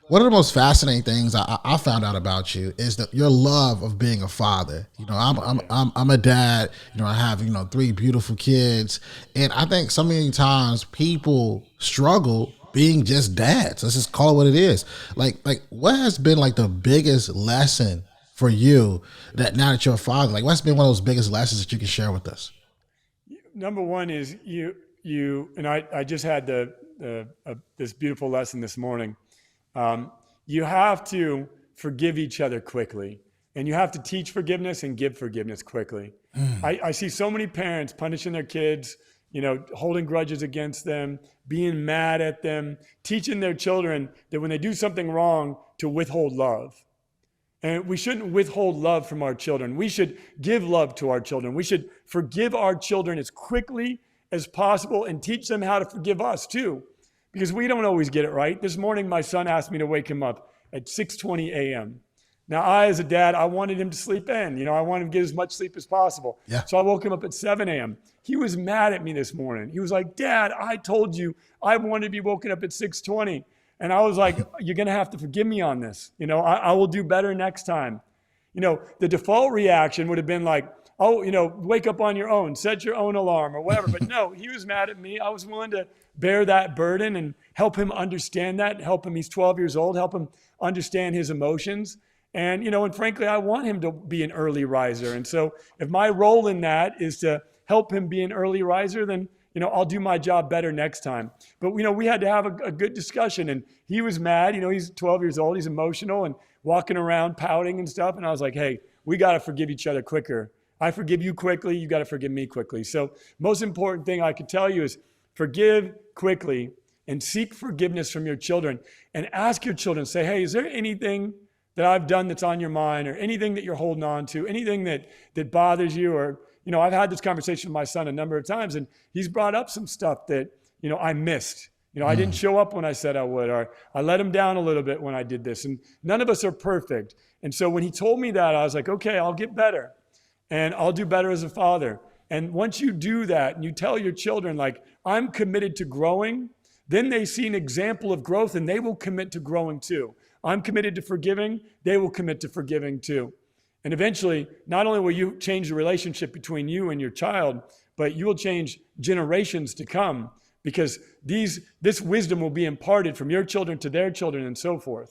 One of the most fascinating things I found out about you is that your love of being a father. You know, Yeah. I'm a dad. You know, I have three beautiful kids, and I think so many times people struggle being just dads. Let's just call it what it is. Like what has been like the biggest lesson for you that now that you're a father? Like, what's been one of those biggest lessons that you can share with us? Number one is and I just had this beautiful lesson this morning. Um, you have to forgive each other quickly, and you have to teach forgiveness and give forgiveness quickly. Mm, I see so many parents punishing their kids, holding grudges against them, being mad at them, teaching their children that when they do something wrong to withhold love. And we shouldn't withhold love from our children. We should give love to our children. We should forgive our children as quickly as possible and teach them how to forgive us too, because we don't always get it right. This morning, my son asked me to wake him up at 6:20 a.m. Now, I, as a dad, I wanted him to sleep in. I wanted him to get as much sleep as possible. yeah. So I woke him up at 7 a.m. He was mad at me this morning. He was like, "Dad, I told you I wanted to be woken up at 6:20." And I was like, "You're going to have to forgive me on this. I will do better next time." The default reaction would have been like, "Oh, wake up on your own, set your own alarm or whatever." But no, he was mad at me. I was willing to bear that burden and help him understand that, help him. He's 12 years old, help him understand his emotions. And frankly, I want him to be an early riser. And so if my role in that is to help him be an early riser, then, I'll do my job better next time. But, we had to have a good discussion, and he was mad. He's 12 years old. He's emotional and walking around pouting and stuff. And I was like, "Hey, we got to forgive each other quicker. I forgive you quickly. You got to forgive me quickly." So most important thing I could tell you is forgive quickly and seek forgiveness from your children, and ask your children, say, "Hey, is there anything that I've done that's on your mind, or anything that you're holding on to, anything that bothers you?" Or, I've had this conversation with my son a number of times, and he's brought up some stuff that, I missed. I didn't Mm, show up when I said I would, or I let him down a little bit when I did this. And none of us are perfect. And so when he told me that, I was like, "Okay, I'll get better, and I'll do better as a father." And once you do that and you tell your children, like, "I'm committed to growing," then they see an example of growth and they will commit to growing too. "I'm committed to forgiving," they will commit to forgiving too. And eventually, not only will you change the relationship between you and your child, but you will change generations to come, because this wisdom will be imparted from your children to their children and so forth.